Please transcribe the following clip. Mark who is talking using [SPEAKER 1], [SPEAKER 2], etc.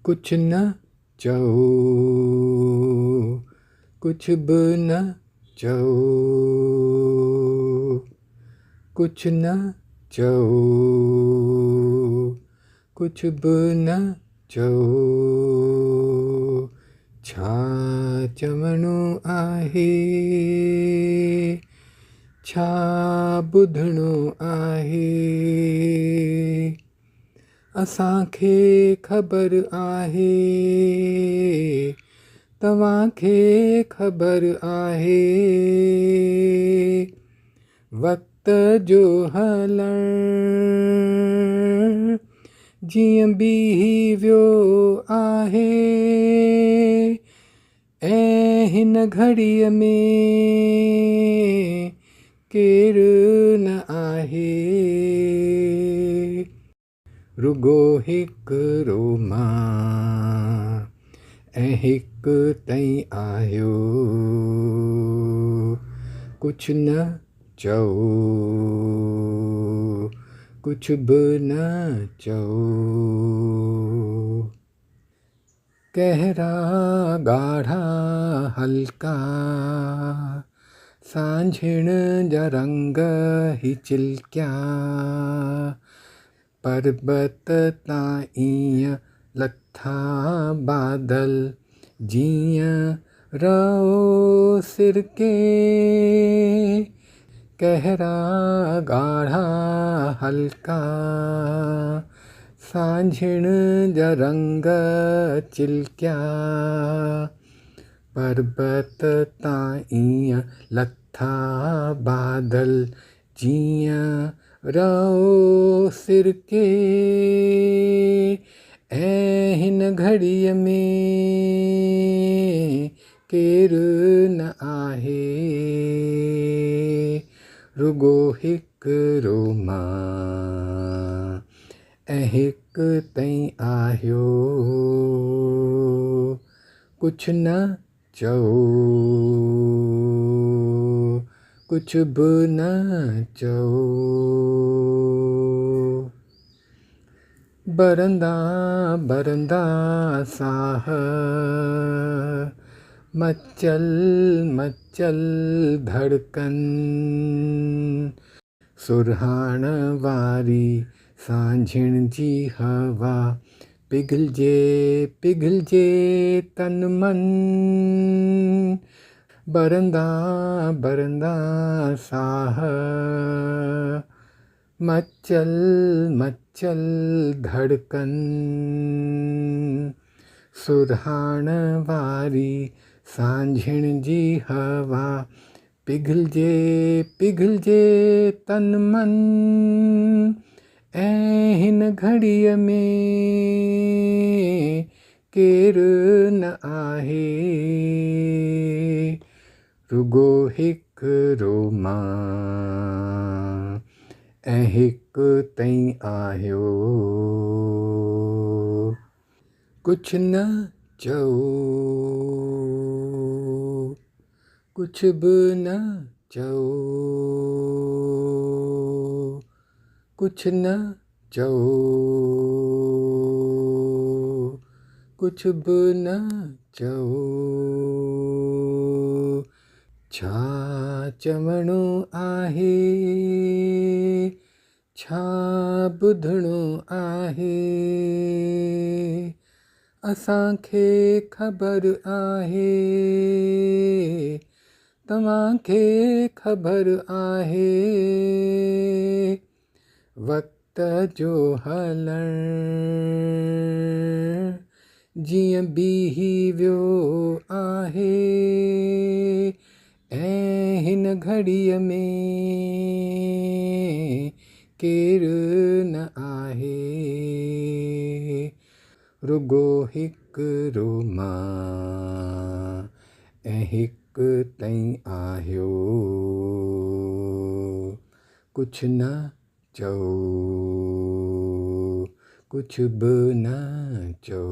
[SPEAKER 1] कुछ न चओ, कुछ बि न चओ, कुछ न चओ, कुछ बि न चओ। छा चवणो आहे, छा ॿुधणो आहे, असांखे ख़बर आहे, तव्हांखे ख़बर आहे। वक़्त जो हलणु जीअं बीही वियो आहे, ऐं हिन घड़ीअ में केरु न आहे। रुगो हिकिड़ो मां ऐं हिकु तई आहियो। कुछ न चओ, कुछ बि न चओ। गहरा ॻाढ़ा हल्का सांझिण जा रंग ही चिलकिया, पर्बत तां ईअं लथा बादल जीअं रओ सिरके। गहरा ॻाढ़ा हल्का सांझिण जा रंग चिलकिया, पर्बत तां ईअं लथा बादल जीअं रओ सिरके। ऐं हिन घड़ीअ में केरु न आहे, रुगो हिकिड़ो मां ऐं हिकु तई आहियो। कुछ न चओ, कुछ बि न चओ। बरंदा बरंदा साह मचल मचल धड़कन, सुरहाण वारी सांझिण जी हवा पिघलजे पिघलजे तन मन। बरंदा बरंदा साह मचल मचल धड़कन, सुरहाण वारी सांझिण जी हवा पिघलजे पिघलजे तन मन। ऐं हिन घड़ीअ में केरु न आहे, रुगो हिकिड़ो मां ऐं हिकु तई आहियो। कुछ न चओ, कुछ बि न चओ, कुछ न चओ, कुछ बि न चओ। छा चवणो आहे, छा ॿुधणो आहे, असांखे ख़बर आहे, तव्हांखे ख़बर आहे। वक़्त जो हलणु जीअं बीही वियो आहे, ऐं हिन घड़ीअ में केरु न आहे, रुगो हिकिड़ो मां ऐं हिकु तई आहियो। कुछ न चओ, कुछ बि न चओ।